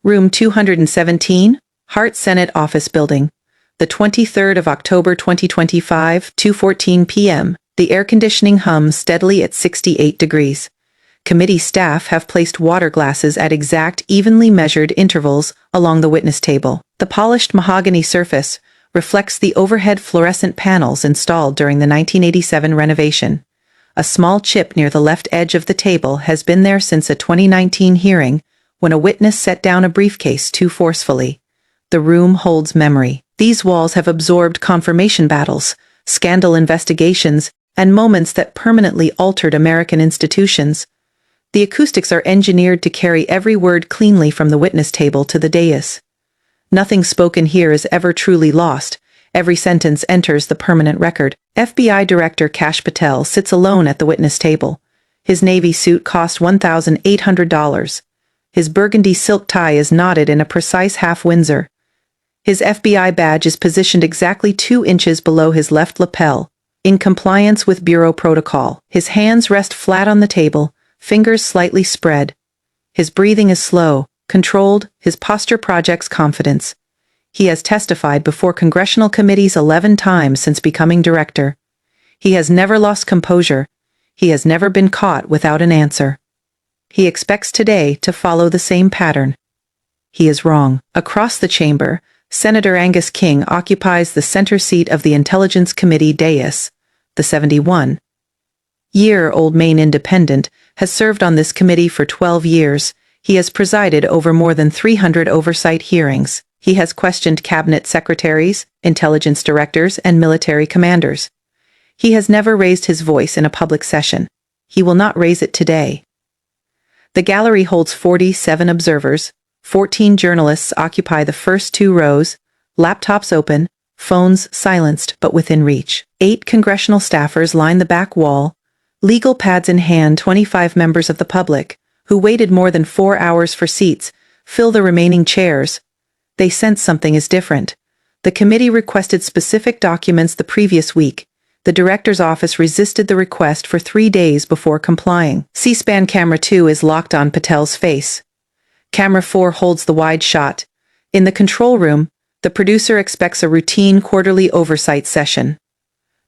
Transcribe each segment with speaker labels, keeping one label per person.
Speaker 1: Room 217, Hart Senate Office Building. The 23rd of October 2025, 2:14 p.m. The air conditioning hums steadily at 68 degrees. Committee staff have placed water glasses at exact, evenly measured intervals along the witness table. The polished mahogany surface reflects the overhead fluorescent panels installed during the 1987 renovation. A small chip near the left edge of the table has been there since a 2019 hearing when a witness set down a briefcase too forcefully. The room holds memory. These walls have absorbed confirmation battles, scandal investigations, and moments that permanently altered American institutions. The acoustics are engineered to carry every word cleanly from the witness table to the dais. Nothing spoken here is ever truly lost. Every sentence enters the permanent record. FBI Director Kash Patel sits alone at the witness table. His navy suit cost $1,800. His burgundy silk tie is knotted in a precise half Windsor. His FBI badge is positioned exactly 2 inches below his left lapel, in compliance with bureau protocol. His hands rest flat on the table, fingers slightly spread. His breathing is slow, controlled, his posture projects confidence. He has testified before congressional committees 11 times since becoming director. He has never lost composure. He has never been caught without an answer. He expects today to follow the same pattern. He is wrong. Across the chamber, Senator Angus King occupies the center seat of the Intelligence Committee dais. The 71-year-old Maine independent has served on this committee for 12 years. He has presided over more than 300 oversight hearings. He has questioned cabinet secretaries, intelligence directors, and military commanders. He has never raised his voice in a public session. He will not raise it today. The gallery holds 47 observers. 14 journalists occupy the first 2 rows, laptops open, phones silenced but within reach. 8 congressional staffers line the back wall, legal pads in hand. 25 members of the public, who waited more than 4 hours for seats, fill the remaining chairs. They sense something is different. The committee requested specific documents the previous week. The director's office resisted the request for 3 days before complying. C-SPAN camera 2 is locked on Patel's face. Camera 4 holds the wide shot. In the control room, the producer expects a routine quarterly oversight session.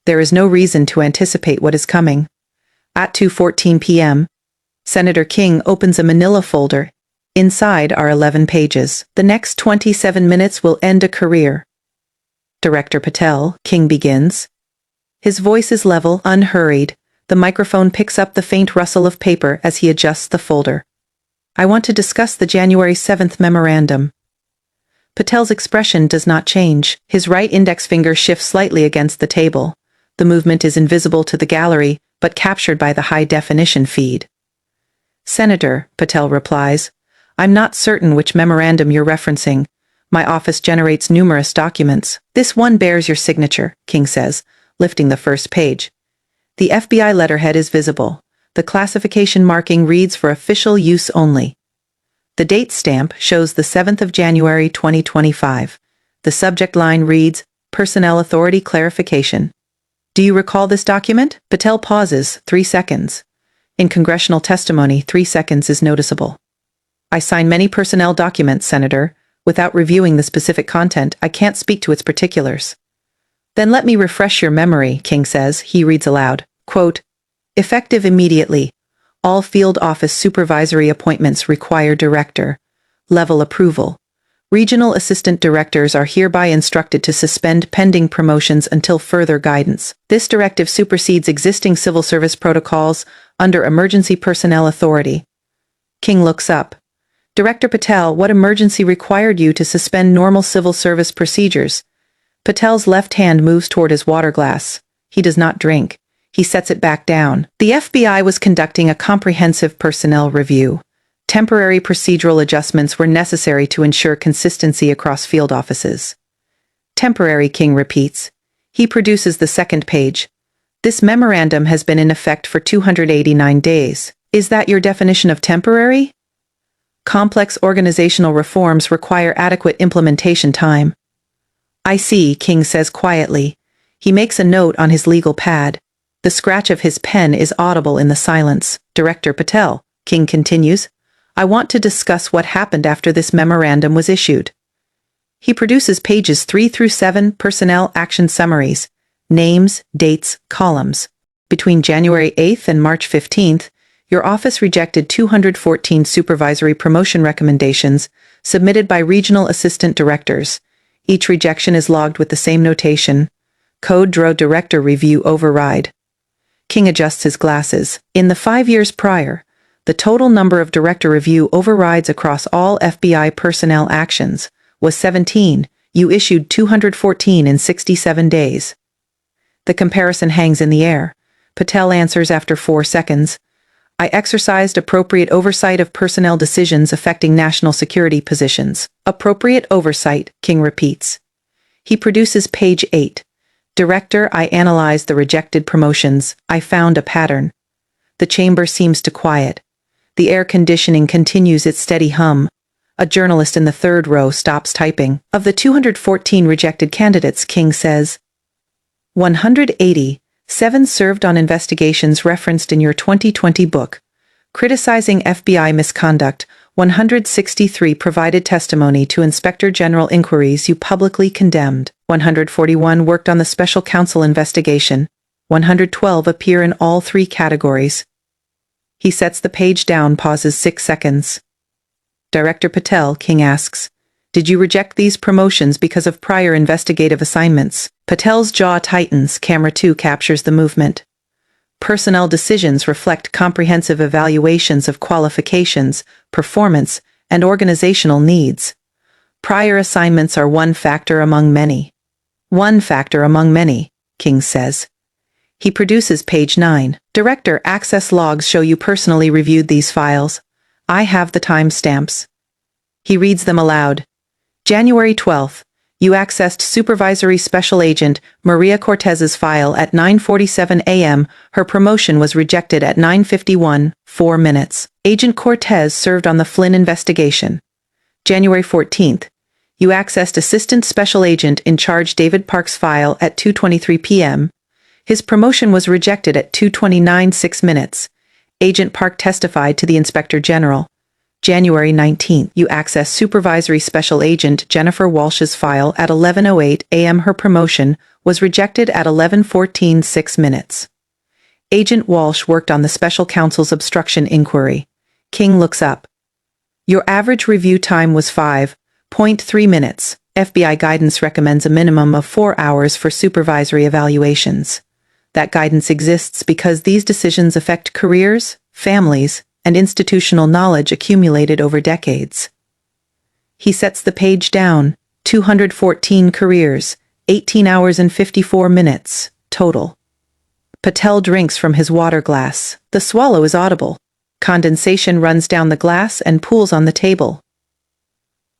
Speaker 1: There is no reason to anticipate what is coming. At 2:14 p.m., Senator King opens a manila folder. Inside are 11 pages. The next 27 minutes will end a career. Director Patel, King begins. His voice is level, unhurried. The microphone picks up the faint rustle of paper as he adjusts the folder. I want to discuss the January 7th memorandum. Patel's expression does not change. His right index finger shifts slightly against the table. The movement is invisible to the gallery, but captured by the high-definition feed. Senator, Patel replies, I'm not certain which memorandum you're referencing. My office generates numerous documents. This one bears your signature, King says, lifting the first page. The FBI letterhead is visible. The classification marking reads for official use only. The date stamp shows the 7th of January 2025. The subject line reads, Personnel Authority Clarification. Do you recall this document? Patel pauses, 3 seconds. In congressional testimony, 3 seconds is noticeable. I sign many personnel documents, Senator. Without reviewing the specific content, I can't speak to its particulars. Then let me refresh your memory, King says. He reads aloud, quote, Effective immediately. All field office supervisory appointments require director-level approval. Regional assistant directors are hereby instructed to suspend pending promotions until further guidance. This directive supersedes existing civil service protocols under emergency personnel authority. King looks up. Director Patel, what emergency required you to suspend normal civil service procedures? Patel's left hand moves toward his water glass. He does not drink. He sets it back down. The FBI was conducting a comprehensive personnel review. Temporary procedural adjustments were necessary to ensure consistency across field offices. Temporary, King repeats. He produces the second page. This memorandum has been in effect for 289 days. Is that your definition of temporary? Complex organizational reforms require adequate implementation time. I see, King says quietly. He makes a note on his legal pad. The scratch of his pen is audible in the silence. Director Patel, King continues, I want to discuss what happened after this memorandum was issued. He produces pages 3 through 7 personnel action summaries, names, dates, columns. Between January 8th and March 15th, your office rejected 214 supervisory promotion recommendations submitted by regional assistant directors. Each rejection is logged with the same notation: Code Draw Director Review Override. King adjusts his glasses. In the 5 years prior, the total number of director review overrides across all FBI personnel actions was 17. You issued 214 in 67 days. The comparison hangs in the air. Patel answers after 4 seconds. I exercised appropriate oversight of personnel decisions affecting national security positions. Appropriate oversight, King repeats. He produces page 8. Director, I analyzed the rejected promotions. I found a pattern. The chamber seems to quiet. The air conditioning continues its steady hum. A journalist in the third row stops typing. Of the 214 rejected candidates, King says, 187 served on investigations referenced in your 2020 book. Criticizing FBI misconduct, 163 provided testimony to Inspector General inquiries you publicly condemned. 141 worked on the special counsel investigation. 112 appear in all 3 categories. He sets the page down, pauses 6 seconds. Director Patel, King asks, did you reject these promotions because of prior investigative assignments? Patel's jaw tightens. Camera 2 captures the movement. Personnel decisions reflect comprehensive evaluations of qualifications, performance, and organizational needs. Prior assignments are one factor among many. One factor among many, King says. He produces page 9. Director, access logs show you personally reviewed these files. I have the timestamps. He reads them aloud. January 12th, you accessed Supervisory Special Agent Maria Cortez's file at 9:47 a.m. Her promotion was rejected at 9:51, 4 minutes. Agent Cortez served on the Flynn investigation. January 14th, you accessed Assistant Special Agent in Charge David Park's file at 2:23 p.m. His promotion was rejected at 2:29, 6 minutes. Agent Park testified to the Inspector General. January 19th, you access Supervisory Special Agent Jennifer Walsh's file at 11:08 a.m. Her promotion was rejected at 11:14, 6 minutes. Agent Walsh worked on the Special Counsel's obstruction inquiry. King looks up. Your average review time was 5.3 minutes. FBI guidance recommends a minimum of 4 hours for supervisory evaluations. That guidance exists because these decisions affect careers, families, and institutional knowledge accumulated over decades. He sets the page down. 214 careers, 18 hours and 54 minutes, total. Patel drinks from his water glass. The swallow is audible. Condensation runs down the glass and pools on the table.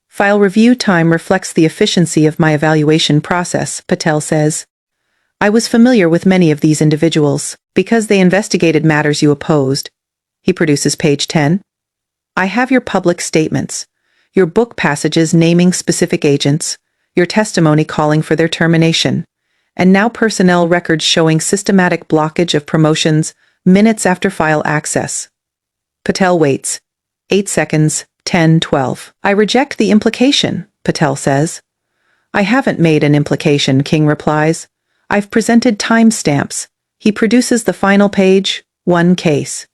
Speaker 1: File review time reflects the efficiency of my evaluation process, Patel says. I was familiar with many of these individuals, because they investigated matters you opposed. He produces page 10. I have your public statements, your book passages naming specific agents, your testimony calling for their termination, and now personnel records showing systematic blockage of promotions minutes after file access. Patel waits. 8 seconds, 10, 12. I reject the implication, Patel says. I haven't made an implication, King replies. I've presented timestamps. He produces the final page, 1 case.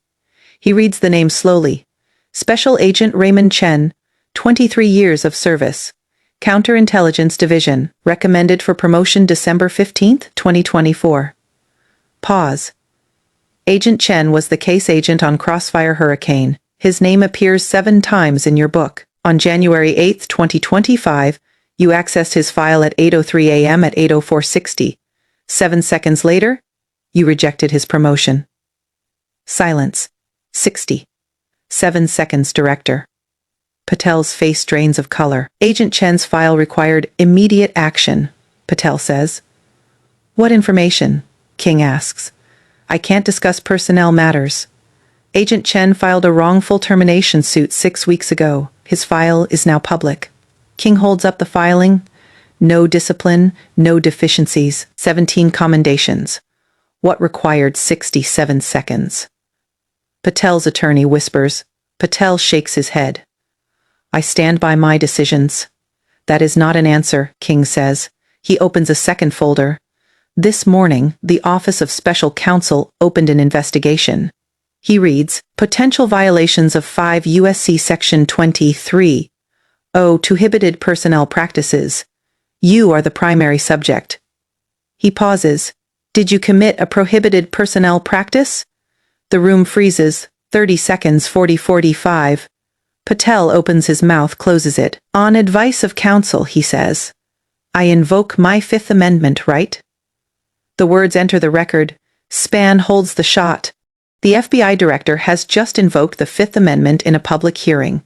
Speaker 1: He reads the name slowly. Special Agent Raymond Chen, 23 years of service. Counterintelligence Division, recommended for promotion December 15, 2024. Pause. Agent Chen was the case agent on Crossfire Hurricane. His name appears 7 times in your book. On January 8, 2025, you accessed his file at 8:03 a.m. at 8:04:60. 7 seconds later, you rejected his promotion. Silence. 60. 7 seconds, Director. Patel's face drains of color. Agent Chen's file required immediate action, Patel says. What information? King asks. I can't discuss personnel matters. Agent Chen filed a wrongful termination suit 6 weeks ago. His file is now public. King holds up the filing. No discipline, no deficiencies, 17 commendations. What required 67 seconds? Patel's attorney whispers, Patel shakes his head. I stand by my decisions. That is not an answer, King says. He opens a second folder. This morning, the Office of Special Counsel opened an investigation. He reads, potential violations of 5 U.S.C. Section 23. Prohibited personnel practices. You are the primary subject. He pauses. Did you commit a prohibited personnel practice? The room freezes. 30 seconds 40-45. Patel opens his mouth, closes it. On advice of counsel, he says. I invoke my Fifth Amendment right? The words enter the record. Spann holds the shot. The FBI director has just invoked the Fifth Amendment in a public hearing.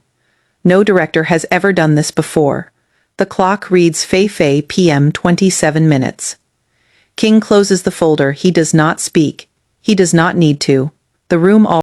Speaker 1: No director has ever done this before. The clock reads Fei PM 27 minutes. King closes the folder. He does not speak. He does not need to. The room all